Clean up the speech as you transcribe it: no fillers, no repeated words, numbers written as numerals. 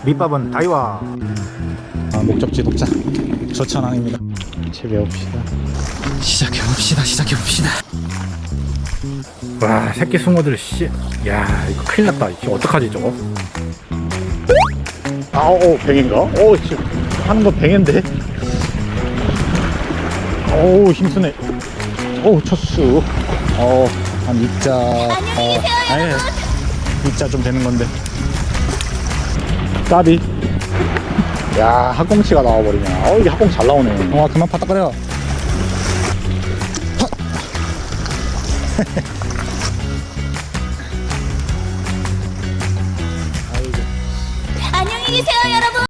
밑밥은 다이와. 목적지 도착. 조천항입니다. 재배봅시다. 시작해봅시다. 와, 새끼 숭어들 씨. 야, 이거 큰일 났다. 이거 어떡하지 저거? 아오, 뱅인가? 오, 씨. 하는 거 뱅인데. 오, 힘쓰네. 오, 첫수. 한 입자. 아예 입자 좀 되는 건데. 까비. 야, 학꽁치가 나와버리냐. 이게 학꽁치 잘 나오네. 그만 파닥거려. 팟.